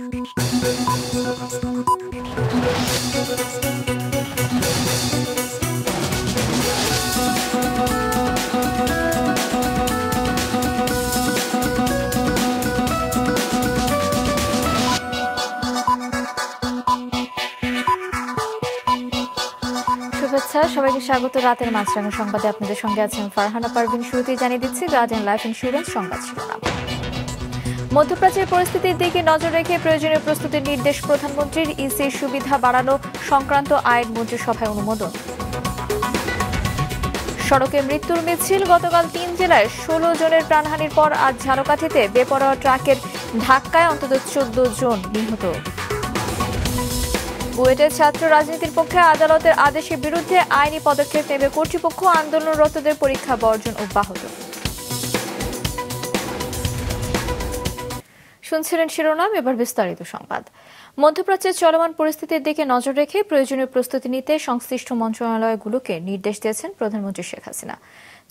সবাইকে স্বাগত রাতের মাছরাঙা সংবাদে আপনাদের সঙ্গে আছেন ফারহানা পারভিন। শুরুতেই জানিয়ে দিচ্ছি গার্ডিয়ান লাইফ ইন্স্যুরেন্স সংবাদ শিরোনাম। মধ্যপ্রাচ্যের পরিস্থিতির দিকে নজর রেখে প্রয়োজনীয় প্রস্তুতির নির্দেশ প্রধানমন্ত্রীর। ইসির সুবিধা বাড়ানো সংক্রান্ত আইন মন্ত্রিসভায় অনুমোদন। সড়কে মৃত্যুর মিছিল, গতকাল 3 জেলায় 16 জনের প্রাণহানির পর আজ ঝালকাঠিতে বেপরোয়া ট্রাকের ধাক্কায় অন্তত 14 জন নিহত। বুয়েটের ছাত্র রাজনীতির পক্ষে আদালতের আদেশের বিরুদ্ধে আইনি পদক্ষেপ নেবে কর্তৃপক্ষ, আন্দোলনরতদের পরীক্ষা বর্জন অব্যাহত। শুনছিলেন শিরোনাম, এবার বিস্তারিত সংবাদ। মধ্যপ্রাচ্যের চলমান পরিস্থিতির দিকে নজর রেখে প্রয়োজনীয় প্রস্তুতি নিতে সংশ্লিষ্ট মন্ত্রণালয়গুলোকে নির্দেশ দিয়েছেন প্রধানমন্ত্রী শেখ হাসিনা।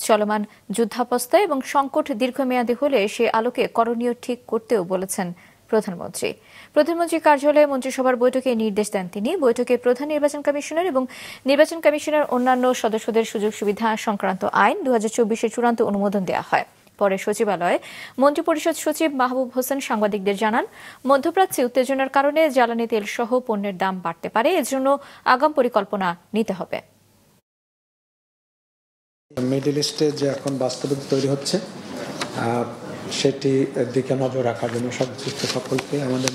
চলমান যুদ্ধাবস্থা এবং সংকট দীর্ঘমেয়াদী হলে সে আলোকে করণীয় ঠিক করতেও বলেছেন প্রধানমন্ত্রী। প্রধানমন্ত্রীর কার্যালয়ে মন্ত্রিসভার বৈঠকে নির্দেশ দেন তিনি। বৈঠকে প্রধান নির্বাচন কমিশনার এবং নির্বাচন কমিশনের অন্যান্য সদস্যদের সুযোগ সুবিধা সংক্রান্ত আইন 2024-এর চূড়ান্ত অনুমোদন দেওয়া হয়। পরে সচিবালয়ে মন্ত্রিপরিষদ সচিব মাহবুব হোসেন সাংবাদিকদের জানান, মধ্যপ্রাচ্যে উত্তেজনার কারণে জ্বালানি তেল সহ পণ্যের দাম বাড়তে পারে, এজন্য আগাম পরিকল্পনা নিতে হবে। মিডল ইস্টে যে এখন বাস্তবিক তৈরি হচ্ছে সেটি দিকে নজর রাখার জন্য সংশ্লিষ্ট সকলকে আমাদের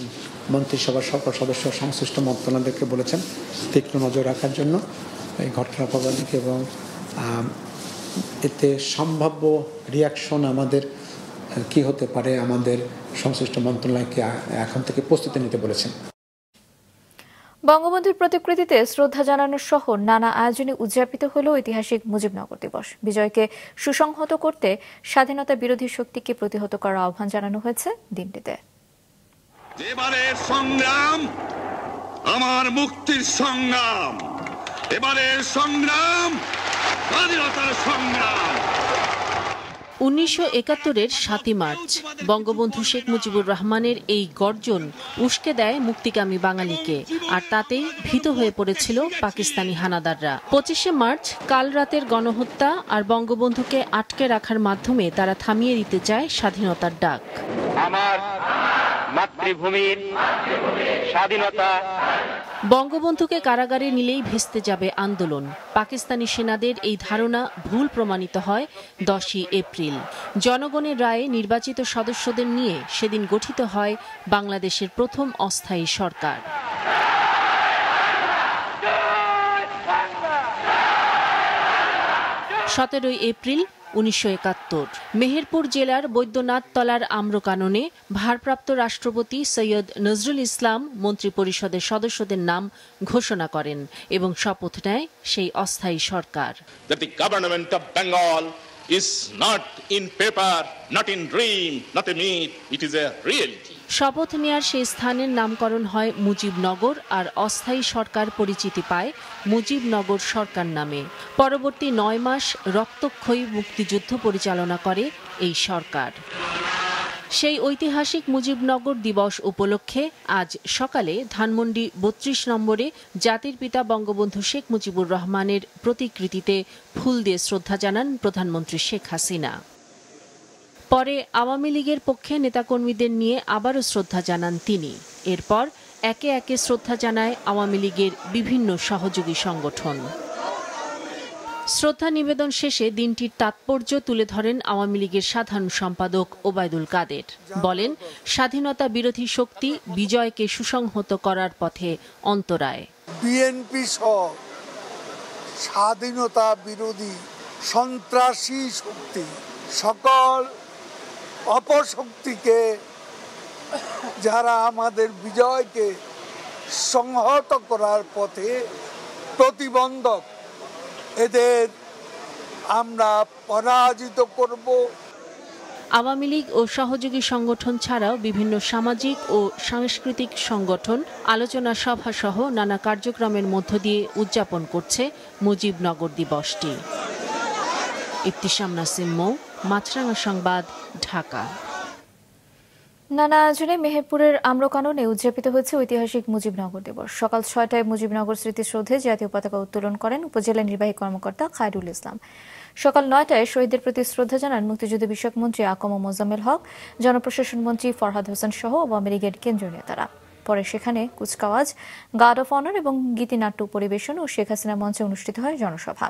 মন্ত্রিসভার সকল সদস্য সংশ্লিষ্ট মন্ত্রণালয়কে বলেছেন তীক্ষ্ণ নজর রাখার জন্য এই ঘটনা প্রবাদিকে, এবং এতে সম্ভাব্য রিয়াকশন আমাদের কি হতে পারে আমাদের সংশ্লিষ্ট মন্ত্রণালয়কে এখন থেকে প্রস্তুতি নিতে বলেছেন। বঙ্গবন্ধুর প্রতিকৃতিতে শ্রদ্ধা জানানো সহ নানা আয়োজনে উদযাপিত হল ঐতিহাসিক মুজিবনগর দিবস। বিজয়কে সুসংহত করতে স্বাধীনতা বিরোধী শক্তিকে প্রতিহত করার আহ্বান জানানো হয়েছে দিনটিতে। এবারের সংগ্রাম আমার মুক্তির সংগ্রাম, এবারের সংগ্রাম স্বাধীনতার সংগ্রাম। 1971-এর 7ই মার্চ বঙ্গবন্ধু শেখ মুজিবুর রহমানের এই গর্জন উস্কে দেয় মুক্তিকামী বাঙালিকে, আর তাতেই ভীত হয়ে পড়েছিল পাকিস্তানি হানাদাররা। 25শে মার্চ কাল রাতের গণহত্যা আর বঙ্গবন্ধুকে আটকে রাখার মাধ্যমে তারা থামিয়ে দিতে চায় স্বাধীনতার ডাক। আমার মাতৃভূমির স্বাধীনতা। বঙ্গবন্ধুকে কারাগারে নিলেই ভেস্তে যাবে আন্দোলন। পাকিস্তানি সেনাদের এই ধারণা ভুল প্রমাণিত হয় 10ই এপ্রিল। জনগণের রায়ে নির্বাচিত সদস্যদের নিয়ে সেদিন গঠিত হয় বাংলাদেশের প্রথম অস্থায়ী সরকার। 17ই এপ্রিল 1971 মেহেরপুর জেলার বৈদ্যনাথ তলার আম্রকাননে ভারপ্রাপ্ত রাষ্ট্রপতি সৈয়দ নজরুল ইসলাম মন্ত্রিপরিষদের সদস্যদের নাম ঘোষণা করেন এবং শপথ নেয় সেই অস্থায়ী সরকার। Is not in paper, not in dream, not a myth, it is a reality. শপথ নেয়ার সেই স্থানের নামকরণ হয় মুজিবনগর, আর অস্থায়ী সরকার পরিচিতি পায় মুজিবনগর সরকার নামে। পরবর্তী 9 মাস রক্তক্ষয়ী মুক্তিযুদ্ধ পরিচালনা করে এই সরকার। সেই ঐতিহাসিক মুজিবনগর দিবস উপলক্ষে আজ সকালে ধানমন্ডি 32 নম্বরে জাতির পিতা বঙ্গবন্ধু শেখ মুজিবুর রহমানের প্রতিকৃতিতে ফুল দিয়ে শ্রদ্ধা জানান প্রধানমন্ত্রী শেখ হাসিনা। পরে আওয়ামী লীগের পক্ষে নেতাকর্মীদের নিয়ে আবারও শ্রদ্ধা জানান তিনি। এরপর একে একে শ্রদ্ধা জানায় আওয়ামী লীগের বিভিন্ন সহযোগী সংগঠন। শ্রদ্ধা নিবেদন শেষে দিনটির তাৎপর্য তুলে ধরেন আওয়ামী লীগের সাধারণ সম্পাদক ওবায়দুল কাদের। বলেন, স্বাধীনতা বিরোধী শক্তি বিজয়কে সুসংহত করার পথে অন্তরায়। বিএনপি সহ স্বাধীনতা বিরোধী সন্ত্রাসী শক্তি সকল অপশক্তিকে, যারা আমাদের বিজয়কে সংহত করার পথে প্রতিবন্ধক, এদের আমরা পরাজিত করব। আওয়ামী লীগ ও সহযোগী সংগঠন ছাড়াও বিভিন্ন সামাজিক ও সাংস্কৃতিক সংগঠন আলোচনা সভা সহ নানা কার্যক্রমের মধ্য দিয়ে উদযাপন করছে মুজিবনগর দিবসটি। ইফতিসাম নাসিম, মাছরাঙা সংবাদ, ঢাকা। নানা আয়োজনে মেহেরপুরের আম্রকাননে উদযাপিত হয়েছে ঐতিহাসিক মুজিবনগর দিবস। সকাল 6টায় মুজিবনগর স্মৃতিসৌধে জাতীয় পতাকা উত্তোলন করেন উপজেলা নির্বাহী কর্মকর্তা খায়রুল ইসলাম। সকাল 9টায় শহীদদের প্রতি শ্রদ্ধা জানান মুক্তিযুদ্ধ বিষয়ক মন্ত্রী আকম মোজাম্মেল হক, জনপ্রশাসন মন্ত্রী ফরহাদ হোসেন সহ আওয়ামী লীগের কেন্দ্রীয় নেতারা। পরে সেখানে কুচকাওয়াজ, গার্ড অফ অনার এবং গীতিনাট্য পরিবেশন ও শেখ হাসিনা মঞ্চে অনুষ্ঠিত হয় জনসভা।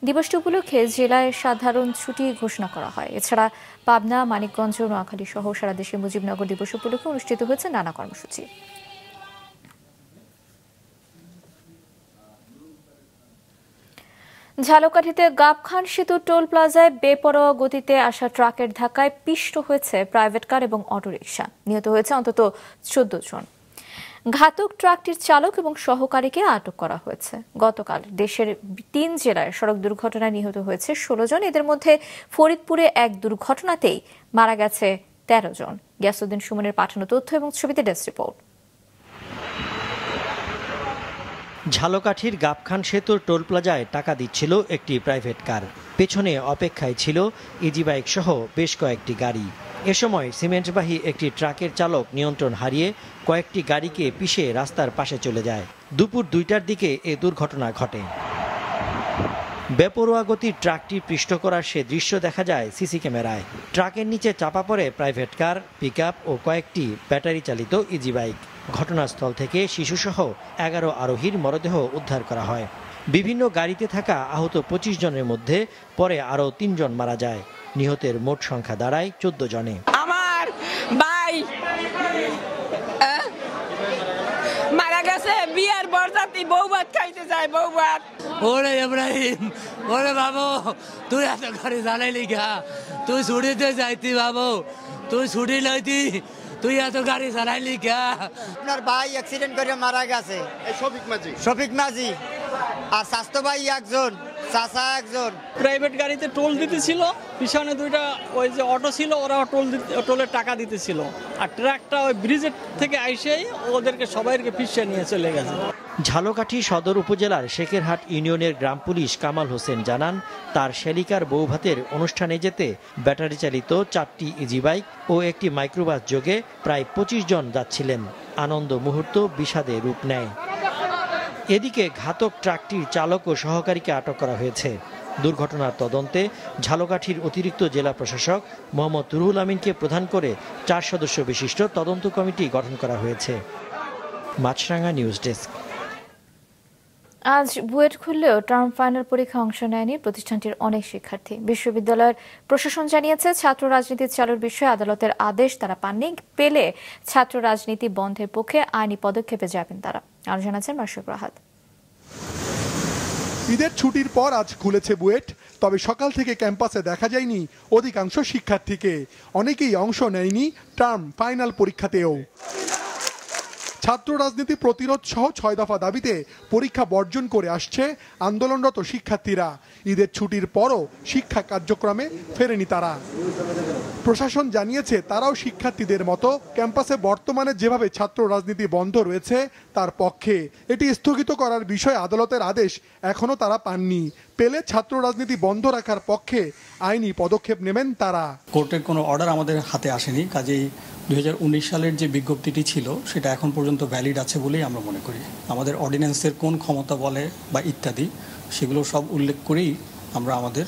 দিবসটি উপলক্ষে জেলায় সাধারণ ছুটি ঘোষণা করা হয়। এছাড়া পাবনা, মানিকগঞ্জ, নোয়াখালী সহ সারা দেশে মুজিবনগর দিবস উপলক্ষে অনুষ্ঠিত হয়েছে নানা কর্মসূচি। ঝালকাঠিতে গাবখান সেতু টোল প্লাজায় বেপরোয়া গতিতে আসা ট্রাকের ধাক্কায় পিষ্ট হয়েছে প্রাইভেট কার এবং অটোরিকশা। নিহত হয়েছে অন্তত 14 জন। ঘাতক ট্রাকটির চালক এবং সহকারীকে আটক করা হয়েছে। গতকাল দেশের 3 জেলায় সড়ক দুর্ঘটনায় নিহত হয়েছে 16 জন। এদের মধ্যে ফরিদপুরে এক দুর্ঘটনাতেই মারা গেছে 13 জন। গিয়াসউদ্দিন সুমনের পাঠানো তথ্য এবং ছবিতে ডেস্ক রিপোর্ট। ঝালকাঠির গাবখান সেতুর টোল প্লাজায় টাকা দিচ্ছিল একটি প্রাইভেট কার। পেছনে অপেক্ষায় ছিল ইজি বাইক সহ বেশ কয়েকটি গাড়ি। এ সময় সিমেন্টবাহী একটি ট্রাকের চালক নিয়ন্ত্রণ হারিয়ে কয়েকটি গাড়িকে পিষে রাস্তার পাশে চলে যায়। দুপুর 2টার দিকে এ দুর্ঘটনা ঘটে। বেপরোয়া গতির ট্রাকটি পৃষ্ঠ করার সে দৃশ্য দেখা যায় সিসি ক্যামেরায়। ট্রাকের নিচে চাপা পড়ে প্রাইভেট কার, পিকআপ ও কয়েকটি ব্যাটারি চালিত ইজি বাইক। ঘটনাস্থল থেকে শিশুসহ 11 আরোহীর মরদেহ উদ্ধার করা হয়। বিভিন্ন গাড়িতে থাকা আহত 25 জনের মধ্যে পরে আরও 3 জন মারা যায়। নিহতের মোট সংখ্যা দাঁড়ায় 14 জনে। আমার ভাই মারা গেছে, বিয়ার বরযাত্রী বউ ভাত খাইতে যায়, বউ ভাত। ওরে ইব্রাহিম, ওরে বাবু, তুই এত গাড়ি চালাইলি গা? তুই ছুটিতে যাইতি বাবু, তুই ছুটি লইতি, তুই এত গাড়ি চালাইলি গা? আপনার ভাই অ্যাক্সিডেন্ট করে মারা গেছে, শফিক মাঝি। আর স্বাস্থ্য ভাই একজন, চাচা একজন। প্রাইভেট গাড়িতে টোল দিতেছিল, পিছনে 2টা ওই যে অটো ছিল, ওরা টোলের টাকা দিতেছিল। আর ট্রাকটা ওই ব্রিজের থেকে আইসেই ওদেরকে সবাইকে পিছিয়ে নিয়ে চলে গেছে। ঝালকাঠি সদর উপজেলার শেখেরহাট ইউনিয়নের গ্রাম পুলিশ কামাল হোসেন জানান, তার শ্যালিকার বৌভাতের অনুষ্ঠানে যেতে ব্যাটারি চালিত 4টি ইজি বাইক ও একটি মাইক্রোবাস যোগে প্রায় 25 জন যাচ্ছিলেন। আনন্দ মুহূর্ত বিষাদে রূপ নেয়। এদিকে ঘাতক ট্রাকটির চালক ও সহকারীকে আটক করা হয়েছে। দুর্ঘটনার তদন্তে ঝালকাঠির অতিরিক্ত জেলা প্রশাসক মোহাম্মদ রুহুল আমিনকে প্রধান করে 4 সদস্য বিশিষ্ট তদন্ত কমিটি গঠন করা হয়েছে। মাছরাঙ্গা নিউজ ডেস্ক। আজ বুয়েট খুললেও টার্ম ফাইনাল পরীক্ষা অংশ নেয়নি প্রতিষ্ঠানটির অনেক শিক্ষার্থী। বিশ্ববিদ্যালয়ের প্রশাসন জানিয়েছে, ছাত্র রাজনীতি চালুর বিষয়ে আদালতের আদেশ তারা পাননি। পেলে ছাত্র রাজনীতি বন্ধের পক্ষে আইনি পদক্ষেপে যাবেন তারা। আরো জানাচ্ছেন মাসুক রাহাত। ঈদের ছুটির পর আজ খুলেছে বুয়েট, তবে সকাল থেকে ক্যাম্পাসে দেখা যায়নি অধিকাংশ শিক্ষার্থীকে। অনেকেই অংশ নেয়নি টার্ম ফাইনাল পরীক্ষাতেও। ছাত্র রাজনীতি প্রতিরোধ সহ 6 দফা দাবিতে পরীক্ষা বর্জন করে আসছে আন্দোলনরত শিক্ষার্থীরা। ঈদের ছুটির পরও শিক্ষা কার্যক্রমে ফেরেনি তারা। প্রশাসন জানিয়েছে, তারাও শিক্ষার্থীদের মতো ক্যাম্পাসে বর্তমানে যেভাবে ছাত্র রাজনীতি বন্ধ রয়েছে তার পক্ষে। এটি স্থগিত করার বিষয়ে আদালতের আদেশ এখনও তারা পাননি। পেলে ছাত্র রাজনীতি বন্ধ রাখার পক্ষে আইনি পদক্ষেপ নেবেন তারা। কোর্টের কোনো অর্ডার আমাদের হাতে আসেনি, কাজেই 2019 সালের যে বিজ্ঞপ্তিটি ছিল সেটা এখন পর্যন্ত ভ্যালিড আছে বলেই আমরা মনে করি। আমাদের অর্ডিন্যান্সের কোন ক্ষমতা বলে বা ইত্যাদি সেগুলো সব উল্লেখ করেই আমরা আমাদের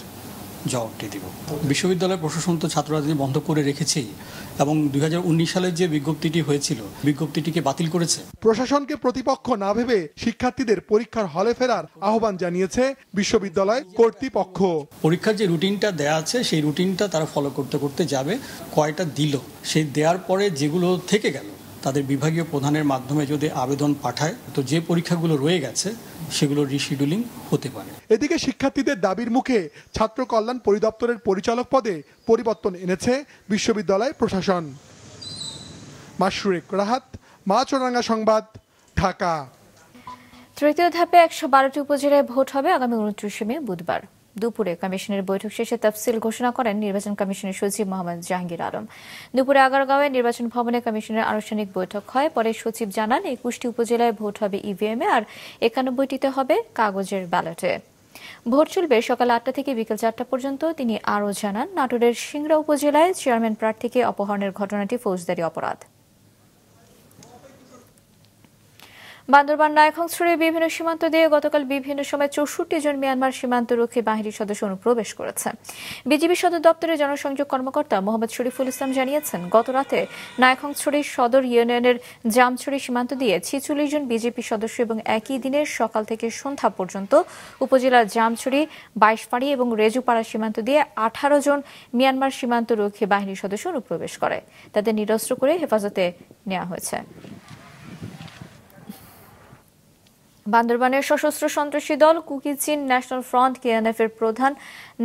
জবাবটি দিব। বিশ্ববিদ্যালয় প্রশাসন তো ছাত্র রাজনীতি বন্ধ করে রেখেছেই, এবং 2019 সালের যে বিজ্ঞপ্তিটি হয়েছিল বিজ্ঞপ্তিটিকে বাতিল করেছে। প্রশাসনকে প্রতিপক্ষ না ভেবে শিক্ষার্থীদের পরীক্ষার হলে ফেরার আহ্বান জানিয়েছে বিশ্ববিদ্যালয় কর্তৃপক্ষ। পরীক্ষার যে রুটিনটা দেয়া আছে সেই রুটিনটা তারা ফলো করতে করতে যাবে। কয়টা দিল, সেই দেওয়ার পরে যেগুলো থেকে গেল তাদের বিভাগীয় প্রধানের মাধ্যমে যদি আবেদন পাঠায়, তো যে পরীক্ষাগুলো রয়ে গেছে সেগুলো রিশিডিউলিং হতে পারে। এদিকে শিক্ষার্থীদের দাবির মুখে ছাত্র কল্যাণ পরিদপ্তরের পরিচালক পদে পরিবর্তন এনেছে বিশ্ববিদ্যালয় প্রশাসন। মাসুক রাহাত, মাছরাঙ্গা সংবাদ, ঢাকা। তৃতীয় ধাপে 112টি উপজেলায় ভোট হবে আগামী 29 মে বুধবার। দুপুরে কমিশনের বৈঠক শেষে তফসিল ঘোষণা করেন নির্বাচন কমিশনের সচিব মোহাম্মদ জাহাঙ্গীর আলম। দুপুরে আগারগাঁওয়ে নির্বাচন ভবনে কমিশনের আনুষ্ঠানিক বৈঠক হয়। পরে সচিব জানান, 21টি উপজেলায় ভোট হবে ইভিএমে আর 91টিতে হবে কাগজের ব্যালটে। ভোট চলবে সকাল 8টা থেকে বিকেল 4টা পর্যন্ত। তিনি আরও জানান, নাটোরের সিংড়া উপজেলায় চেয়ারম্যান প্রার্থীকে অপহরণের ঘটনাটি ফৌজদারি অপরাধ। বান্দরবান নায়কংছড়ি বিভিন্ন সীমান্ত দিয়ে গতকাল বিভিন্ন সময় 64 জন মিয়ানমার সীমান্তরক্ষী বাহিনীর সদস্য অনুপ্রবেশ করেছে। বিজিবি সদর দপ্তরের জনসংযোগ কর্মকর্তা মোহাম্মদ শরীফুল ইসলাম জানিয়েছেন, গত রাতে নায়কংছড়ি সদর ইউনিয়নের জামছড়ি সীমান্ত দিয়ে 46 জন বিজেপি সদস্য এবং একই দিনের সকাল থেকে সন্ধ্যা পর্যন্ত উপজেলার জামছড়ি, 22 এবং রেজুপাড়া সীমান্ত দিয়ে 18 জন মিয়ানমার সীমান্তরক্ষী বাহিনীর সদস্য অনুপ্রবেশ করে। তাদের নিরস্ত্র করে হেফাজতে নেওয়া হয়েছে। বান্দরবানের সশস্ত্র সন্ত্রাসী দল কুকি চিন ন্যাশনাল ফ্রন্ট KNF এর প্রধান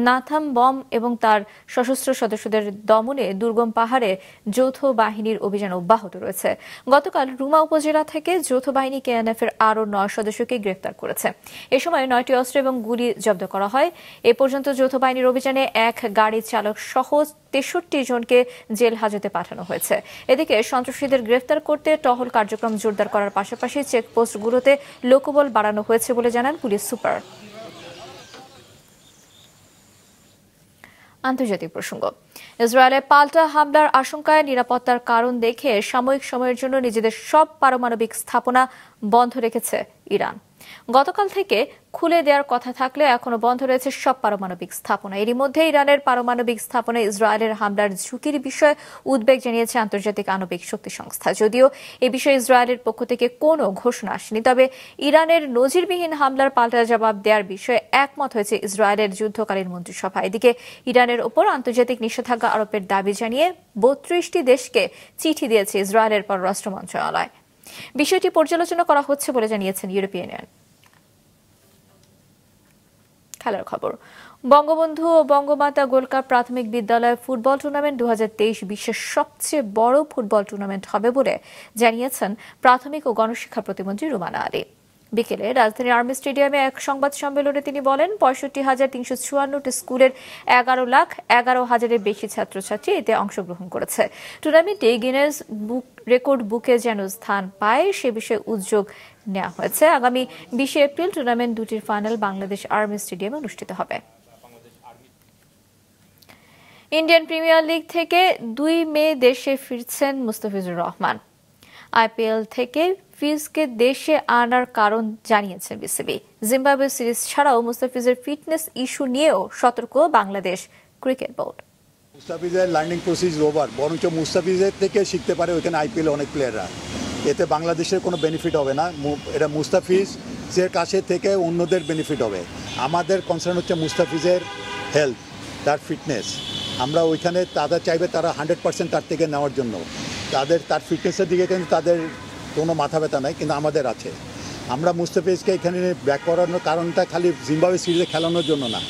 নাথাম বম এবং তার সশস্ত্র সদস্যদের দমনে দুর্গম পাহাড়ে যৌথ বাহিনীর অভিযান অব্যাহত রয়েছে। গতকাল রুমা উপজেলা থেকে যৌথ বাহিনী KNF এর আরও 9 সদস্যকে গ্রেফতার করেছে। এ সময় 9টি অস্ত্র এবং গুলি জব্দ করা হয়। এ পর্যন্ত যৌথ বাহিনীর অভিযানে এক গাড়ি চালক সহ 63 জনকে জেল হাজতে পাঠানো হয়েছে। এদিকে সন্ত্রাসীদের গ্রেফতার করতে টহল কার্যক্রম জোরদার করার পাশাপাশি চেকপোস্টগুলোতে লোকবল বাড়ানো হয়েছে বলে জানান পুলিশ সুপার। আন্তর্জাতিক প্রসঙ্গ, ইসরায়েলে পাল্টা হামলার আশঙ্কায় নিরাপত্তার কারণ দেখে সাময়িক সময়ের জন্য নিজেদের সব পারমাণবিক স্থাপনা বন্ধ রেখেছে ইরান। গতকাল থেকে খুলে দেওয়ার কথা থাকলে এখনো বন্ধ রয়েছে সব পারমাণবিক স্থাপনা। এরই মধ্যে ইরানের পারমাণবিক স্থাপনায় ইসরায়েলের হামলার ঝুঁকির বিষয়ে উদ্বেগ জানিয়েছে আন্তর্জাতিক আণবিক শক্তি সংস্থা। যদিও এ বিষয়ে ইসরায়েলের পক্ষ থেকে কোনো ঘোষণা আসেনি, তবে ইরানের নজিরবিহীন হামলার পাল্টা জবাব দেওয়ার বিষয়ে একমত হয়েছে ইসরায়েলের যুদ্ধকালীন মন্ত্রিসভা। এদিকে ইরানের ওপর আন্তর্জাতিক নিষেধাজ্ঞা আরোপের দাবি জানিয়ে 32টি দেশকে চিঠি দিয়েছে ইসরায়েলের পররাষ্ট্র মন্ত্রণালয়। বিষয়টি পর্যালোচনা করা হচ্ছে বলে জানিয়েছেন ইউরোপিয়ান ইউনিয়ন। খেলার খবর, বঙ্গবন্ধু ও বঙ্গমাতা গোল্ড কাপ প্রাথমিক বিদ্যালয় ফুটবল টুর্নামেন্ট 2023 বিশ্বের সবচেয়ে বড় ফুটবল টুর্নামেন্ট হবে বলে জানিয়েছেন প্রাথমিক ও গণশিক্ষা প্রতিমন্ত্রী রুমানা আলী। বিকেলে রাজধানীর আর্মি স্টেডিয়ামে এক সংবাদ সম্মেলনে তিনি বলেন, 65,354টি স্কুলের 11,11,000-এর বেশি ছাত্রছাত্রী এতে অংশগ্রহণ করেছে। টুর্নামেন্টে গিনেস রেকর্ড বুকে যেন স্থান পায় সে বিষয়ে উদ্যোগ নেওয়া হয়েছে। আগামী 20 এপ্রিল টুর্নামেন্ট দুটির ফাইনাল বাংলাদেশ আর্মি স্টেডিয়ামে অনুষ্ঠিত হবে। ইন্ডিয়ান প্রিমিয়ার লিগ থেকে 2 মে দেশে ফিরছেন মুস্তাফিজুর রহমান। IPL থেকে ফিজকে দেশে আনার কারণ জানিয়েছে বিসিবি। জিম্বাবুয়ে সিরিজ ছাড়াও মুস্তাফিজের ফিটনেস ইস্যু নিয়েও সতর্ক বাংলাদেশ ক্রিকেট বোর্ড। মুস্তাফিজের লার্নিং প্রসেস ওভার, বরঞ্চ মুস্তাফিজের থেকে শিখতে পারে ওইখানে IPL অনেক প্লেয়াররা। এতে বাংলাদেশের কোনো বেনিফিট হবে না, এটা মুস্তাফিজের কাছে থেকে অন্যদের বেনিফিট হবে। আমাদের কনসার্ন হচ্ছে মুস্তাফিজের হেলথ, তার ফিটনেস। আমরা ওইখানে তাদের চাইবে তারা 100% তার থেকে নেওয়ার জন্য। তার ফিটনেসের দিকে কিন্তু তাদের কোনো মাথা ব্যথা নাই, কিন্তু আমাদের আছে। আমরা মুস্তাফিজকে এখানে ব্যাক করানোর কারণটা খালি জিম্বাবুয়ে সিরিজে খেলানোর জন্য না,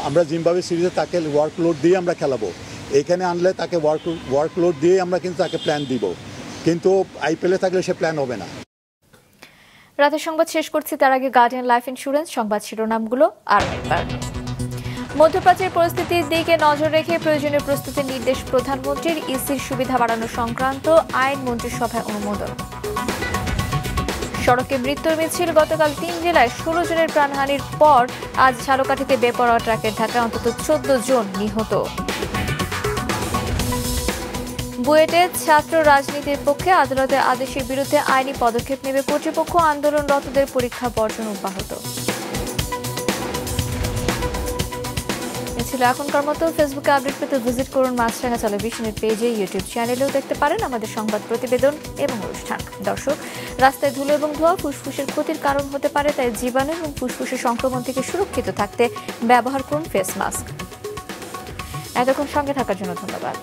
আমরা জিম্বাবুয়ে সিরিজে তাকে ওয়ার্কলোড দিয়ে আমরা খেলাবো। এইখানে আনলে তাকে ওয়ার্কলোড দিয়ে আমরা কিন্তু তাকে প্ল্যান দিব, কিন্তু IPL-এ থাকলে সে প্ল্যান হবে না। রাতের সংবাদ শেষ করছি, তার আগে গার্ডিয়ান লাইফ ইন্স্যুরেন্স সংবাদ শিরোনামগুলো আর একবার। মধ্যপ্রাচ্যের পরিস্থিতির দিকে নজর রেখে প্রয়োজনীয় প্রস্তুতির নির্দেশ প্রধানমন্ত্রীর। ইসির সুবিধা বাড়ানো সংক্রান্ত আইন মন্ত্রিসভায় অনুমোদন। সড়কে মৃত্যুর মিছিল, গতকাল 3 জেলায় 16 জনের প্রাণহানির পর আজ ঝালকাঠিতে বেপরোয়া ট্রাকের ধাক্কায় অন্তত 14 জন নিহত। বুয়েটে ছাত্র রাজনীতির পক্ষে আদালতের আদেশের বিরুদ্ধে আইনি পদক্ষেপ নেবে কর্তৃপক্ষ, আন্দোলনরতদের পরীক্ষা বর্জন অব্যাহত। ছিল এখনকার মতো। ফেসবুকে আপডেট পেতে ভিজিট করুন মাছরাঙা টেলিভিশনের পেজে, ইউটিউব চ্যানেলেও দেখতে পারেন আমাদের সংবাদ প্রতিবেদন এবং অনুষ্ঠান। দর্শক, রাস্তায় ধুলো এবং ধোঁয়া ফুসফুসের ক্ষতির কারণ হতে পারে, তাই জীবাণু এবং ফুসফুসের সংক্রমণ থেকে সুরক্ষিত থাকতে ব্যবহার করুন ফেস মাস্ক। এতক্ষণ সঙ্গে থাকার জন্য ধন্যবাদ।